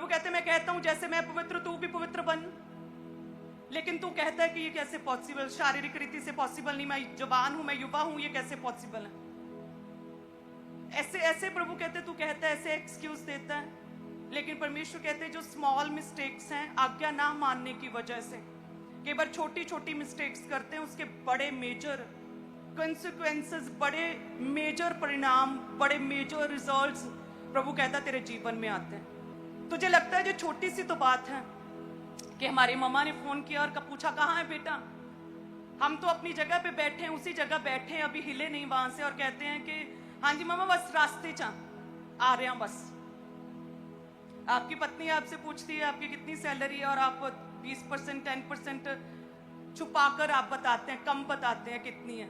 प्रभु कहते मैं कहता हूं जैसे मैं पवित्र तू भी पवित्र बन, लेकिन तू कहता है कि ये कैसे पॉसिबल, शारीरिक रीति से पॉसिबल नहीं, मैं जवान हूं, मैं युवा हूं, ये कैसे पॉसिबल है। ऐसे ऐसे प्रभु कहते तू कहता है, ऐसे एक्सक्यूज देता है। लेकिन परमेश्वर कहते हैं जो स्मॉल मिस्टेक्स हैं आज्ञा ना मानने की वजह से, कई बार छोटी छोटी मिस्टेक्स करते हैं, उसके बड़े मेजर कंसिक्वेंसेस, बड़े मेजर परिणाम, बड़े मेजर रिजल्ट्स प्रभु कहता तेरे जीवन में आते हैं। तुझे लगता है जो छोटी सी तो बात है कि हमारी मम्मा ने फोन किया और पूछा कहाँ है बेटा, हम तो अपनी जगह पे बैठे हैं, उसी जगह बैठे हैं, अभी हिले नहीं वहां से, और कहते हैं कि हाँ जी मम्मा बस रास्ते चा आ रहे हैं बस। आपकी पत्नी आपसे पूछती है आपकी कितनी सैलरी है, और आप 20% 10% छुपाकर आप बताते हैं, कम बताते हैं कितनी है।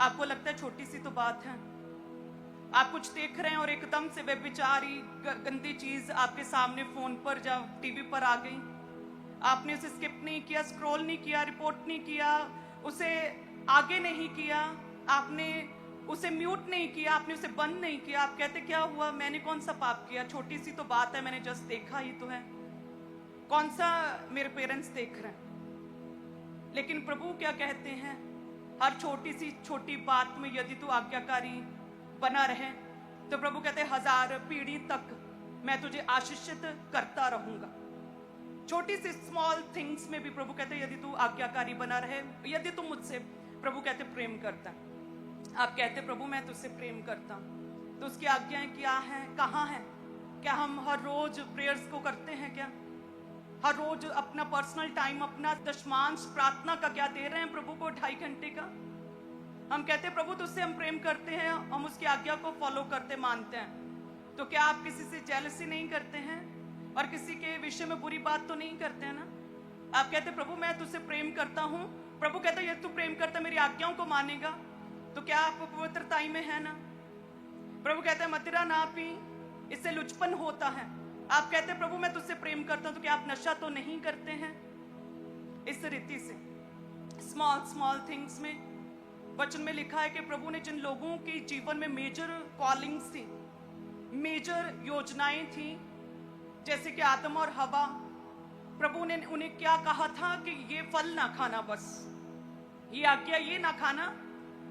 आपको लगता है छोटी सी तो बात है। आप कुछ देख रहे हैं और एकदम से व्यभिचारी गंदी चीज आपके सामने फोन पर या टीवी पर आ गई, आपने उसे स्किप नहीं किया, स्क्रॉल नहीं किया, रिपोर्ट नहीं किया, उसे आगे नहीं किया, आपने उसे म्यूट नहीं किया, आपने उसे बंद नहीं किया। आप कहते क्या हुआ, मैंने कौन सा पाप किया, छोटी सी तो बात है, मैंने जस्ट देखा ही तो है, कौन सा मेरे पेरेंट्स देख रहे हैं। लेकिन प्रभु क्या कहते हैं, हर छोटी सी छोटी बात में यदि तू आज्ञाकारी बना रहे तो प्रभु कहते हैं 1000 पीढ़ी तक मैं तुझे आशीषित करता रहूंगा। छोटी सी स्मॉल थिंग्स में भी प्रभु कहते हैं यदि तू आज्ञाकारी बना रहे, यदि तू मुझसे प्रभु कहते प्रेम करता है। आप कहते प्रभु मैं तुझसे प्रेम करता हूं, तो उसकी आज्ञाएं क्या हैं, कहाँ हैं? क्या हम हर रोज प्रेयर्स को करते हैं? क्या हर रोज अपना पर्सनल टाइम, अपना दशमांश प्रार्थना का क्या दे रहे हैं प्रभु को 2.5 घंटे का? हम कहते प्रभु तुझसे हम प्रेम करते हैं, हम उसकी आज्ञा को फॉलो करते मानते हैं, तो क्या आप किसी से जेलसी नहीं करते हैं और किसी के विषय में बुरी बात तो नहीं करते हैं ना? आप कहते प्रभु मैं तुझसे प्रेम करता हूं, प्रभु कहते यदि तू प्रेम करता मेरी आज्ञाओं को मानेगा तो क्या आप पवित्रताई में है ना? प्रभु कहते हैं मदिरा ना पी, इससे लुचपन होता है। आप कहते हैं प्रभु मैं तुझसे प्रेम करता हूं, तो क्या आप नशा तो नहीं करते हैं? इस रीति से स्मॉल स्मॉल थिंग्स में वचन में लिखा है कि प्रभु ने जिन लोगों के जीवन में मेजर कॉलिंग्स थी, मेजर योजनाएं थी, जैसे कि आदम और हवा, प्रभु ने उन्हें क्या कहा था कि ये फल ना खाना, बस ये आज्ञा ये ना खाना,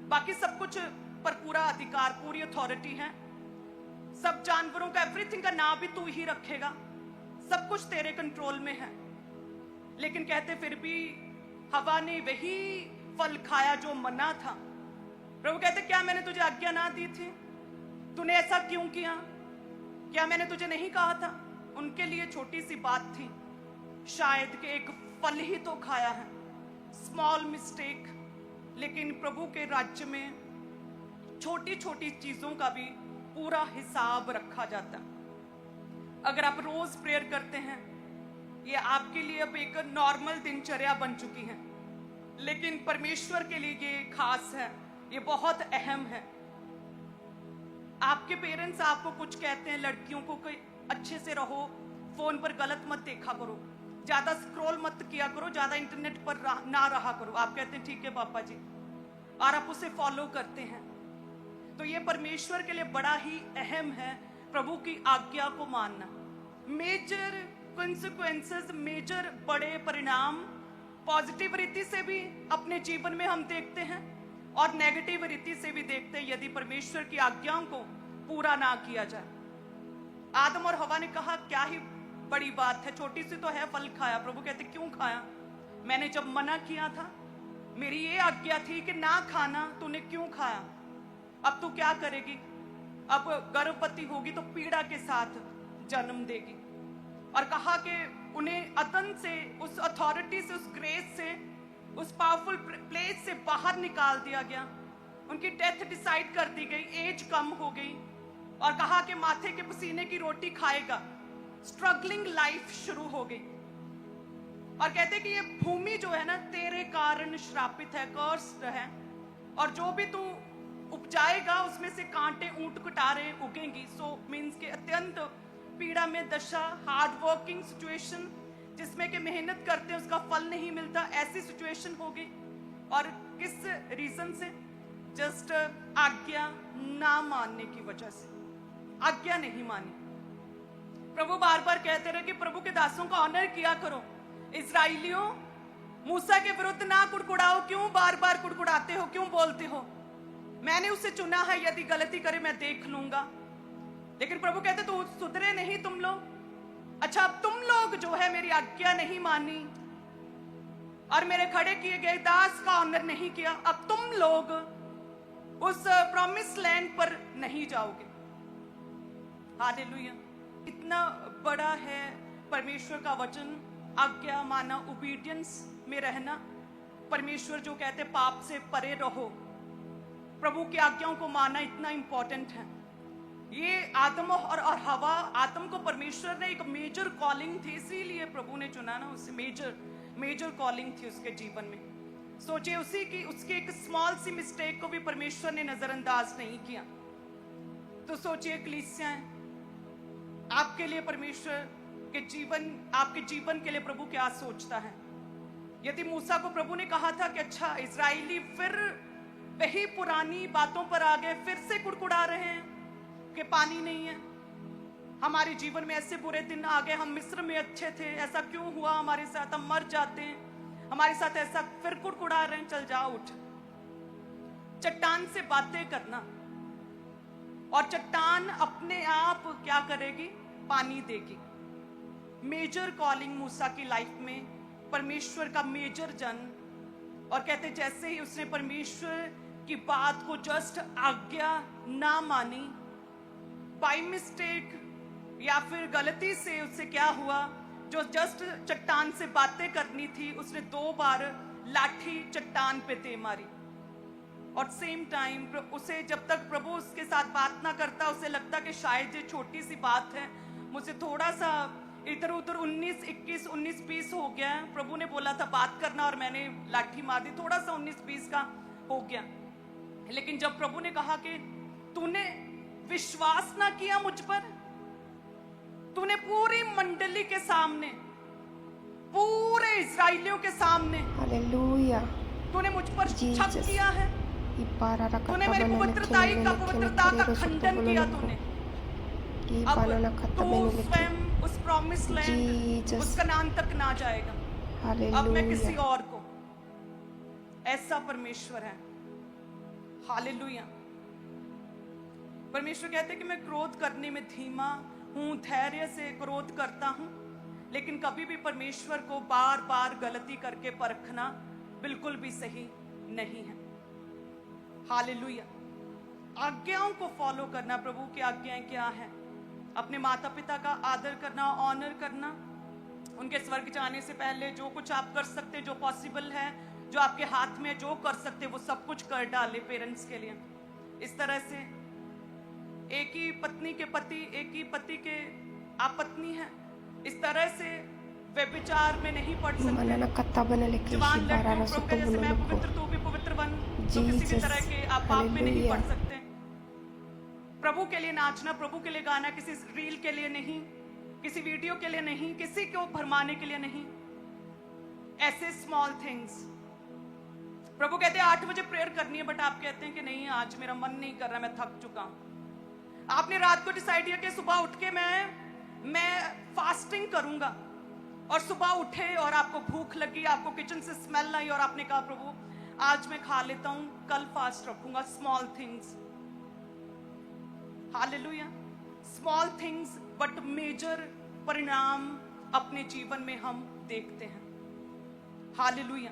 बाकी सब कुछ पर पूरा अधिकार, पूरी अथॉरिटी है, सब जानवरों का एवरीथिंग का नाम भी तू ही रखेगा, सब कुछ तेरे कंट्रोल में है। लेकिन कहते फिर भी हवा ने वही फल खाया जो मना था। प्रभु कहते क्या मैंने तुझे आज्ञा ना दी थी? तूने ऐसा क्यों किया? क्या मैंने तुझे नहीं कहा था? उनके लिए छोटी सी बात थी, शायद कि एक फल ही तो खाया है, स्मॉल मिस्टेक। लेकिन प्रभु के राज्य में छोटी छोटी चीजों का भी पूरा हिसाब रखा जाता है। अगर आप रोज प्रेयर करते हैं, ये आपके लिए अब एक नॉर्मल दिनचर्या बन चुकी है, लेकिन परमेश्वर के लिए ये खास है, ये बहुत अहम है। आपके पेरेंट्स आपको कुछ कहते हैं, लड़कियों को कोई अच्छे से रहो, फोन पर गलत मत देखा करो, ज्यादा स्क्रॉल मत किया करो, ज्यादा इंटरनेट पर ना रहा करो। आप कहते हैं ठीक है पापा जी, और आप उसे फॉलो करते हैं। तो ये परमेश्वर के लिए बड़ा ही अहम है प्रभु की आज्ञा को मानना। मेजर कॉन्सिक्वेंसेस, मेजर बड़े परिणाम पॉजिटिव रीति से भी अपने जीवन में हम देखते हैं और नेगेटिव रीति से भी देखते हैं यदि परमेश्वर की आज्ञाओं को पूरा ना किया जाए। आदम और हवा ने कहा क्या ही बड़ी बात है, छोटी सी तो है, फल खाया। प्रभु कहते क्यों खाया? मैंने जब मना किया था, मेरी ये आज्ञा थी कि ना खाना, तूने क्यों खाया? अब तू क्या करेगी? अब गर्भवती होगी तो पीड़ा के साथ जन्म देगी। और कहा कि उन्हें अदन से, उस अथॉरिटी से, उस ग्रेस से, उस पावरफुल प्लेस से बाहर निकाल दिया गया। उनकी डेथ डिसाइड कर दी गई, एज कम हो गई, और कहा कि माथे के पसीने की रोटी खाएगा। स्ट्रगलिंग लाइफ शुरू हो गई। और कहते कि ये भूमि जो है ना तेरे कारण श्रापित है, कर्स्ड है, और जो भी तू उपजाएगा उसमें से कांटे, ऊंट कटारे उगेंगी। सो मीन्स के अत्यंत पीड़ा में दशा, हार्ड वर्किंग सिचुएशन, जिसमें कि मेहनत करते हैं उसका फल नहीं मिलता, ऐसी सिचुएशन हो गई। और किस रीजन से? जस्ट आज्ञा ना मानने की वजह से। आज्ञा नहीं मानी। प्रभु बार बार कहते रहे कि प्रभु के दासों का ऑनर किया करो। इजराइलियों, मूसा के विरुद्ध ना कुड़कुड़ाओ। क्यों बार बार कुड़कुड़ाते हो, क्यों बोलते हो? मैंने उसे चुना है, यदि गलती करे मैं देख लूंगा। लेकिन प्रभु कहते तो सुधरे नहीं तुम लोग। अच्छा, अब तुम लोग जो है मेरी आज्ञा नहीं मानी और मेरे खड़े किए गए दास का ऑनर नहीं किया, अब तुम लोग उस प्रॉमिस लैंड पर नहीं जाओगे। हालेलुया। इतना बड़ा है परमेश्वर का वचन, आज्ञा माना, ओबीडियंस में रहना। परमेश्वर जो कहते पाप से परे रहो, प्रभु की आज्ञाओं को माना इतना इंपॉर्टेंट है। ये आदम और हवा, आदम को परमेश्वर ने एक मेजर कॉलिंग थी, इसीलिए प्रभु ने चुना ना उसे। मेजर कॉलिंग थी उसके जीवन में। सोचिए, उसके एक स्मॉल सी मिस्टेक को भी परमेश्वर ने नजरअंदाज नहीं किया। तो सोचिए कलीसियाएं, आपके लिए परमेश्वर के जीवन, आपके जीवन के लिए प्रभु क्या सोचता है। यदि मूसा को प्रभु ने कहा था कि अच्छा इजराइली फिर वही पुरानी बातों पर आ गए, फिर से कुड़कुड़ा रहे हैं कि पानी नहीं है, हमारे जीवन में ऐसे बुरे दिन आ गए, हम मिस्र में अच्छे थे, ऐसा क्यों हुआ हमारे साथ, हम मर जाते हैं, हमारे साथ ऐसा, फिर कुड़कुड़ा रहे हैं। चल जाओ, उठ। चट्टान से बातें करना, और चट्टान अपने आप क्या करेगी? पानी देगी। मेजर कॉलिंग मूसा की लाइफ में, परमेश्वर का मेजर जन। और कहते जैसे ही उसने परमेश्वर की बात को जस्ट आज्ञा ना मानी, बाय मिस्टेक या फिर गलती से, उससे क्या हुआ? जो जस्ट चट्टान से बातें करनी थी, उसने 2 बार लाठी चट्टान पे दे मारी। और सेम टाइम उसे, जब तक प्रभु उसके साथ बात ना करता, उसे लगता कि शायद ये छोटी सी बात है, मुझे थोड़ा सा इधर उधर 19-20 हो गया है। प्रभु ने बोला था बात करना और मैंने लाठी मार दी, थोड़ा सा 19-20 का हो गया। लेकिन जब प्रभु ने कहा कि तूने विश्वास ना किया मुझ पर, तूने पूरी मंडली के सामने, पूरे इजराइलियों के सामने, हालेलुया, तूने मुझ पर शक किया है, तूने मेरी पवित्रता का खंडन किया। तूने अब तू स्वयं उस प्रॉमिस लैंड, उस कनान तक ना जाएगा। अब मैं किसी और को, ऐसा परमेश्वर है। हालेलुया। परमेश्वर कहते हैं कि मैं क्रोध करने में धीमा हूं, धैर्य से क्रोध करता हूं, लेकिन कभी भी परमेश्वर को बार बार गलती करके परखना बिल्कुल भी सही नहीं है। हालेलुया। आज्ञाओं को फॉलो करना, प्रभु की आज्ञाएं क्या है? अपने माता पिता का आदर करना, ऑनर करना, उनके स्वर्ग जाने से पहले जो कुछ आप कर सकते, जो पॉसिबल है, जो आपके हाथ में जो कर सकते, वो सब कुछ कर डाले पेरेंट्स के लिए। इस तरह से एक ही पत्नी के पति, एक ही पति के आप पत्नी हैं, इस तरह से व्यभिचार में नहीं पड़ सकते। जवान लड़कियों प्रभु के जैसे मैं पवित्र तू भी पवित्र बन, तो किसी भी तरह के आप पाप में नहीं पड़ सकते। प्रभु के लिए नाचना, प्रभु के लिए गाना, किसी रील के लिए नहीं, किसी वीडियो के लिए नहीं, किसी को भरमाने के लिए नहीं। ऐसे स्मॉल थिंग्स। प्रभु कहते हैं 8 बजे प्रेयर करनी है, बट आप कहते हैं कि नहीं आज मेरा मन नहीं कर रहा, मैं थक चुका हूं। आपने रात को डिसाइड किया कि सुबह उठ के मैं फास्टिंग करूंगा, और सुबह उठे और आपको भूख लगी, आपको किचन से स्मेल आई और आपने कहा प्रभु आज मैं खा लेता हूं, कल फास्ट रखूंगा। Small things. Hallelujah. Small things but major परिणाम अपने जीवन में हम देखते हैं। हालेलुया।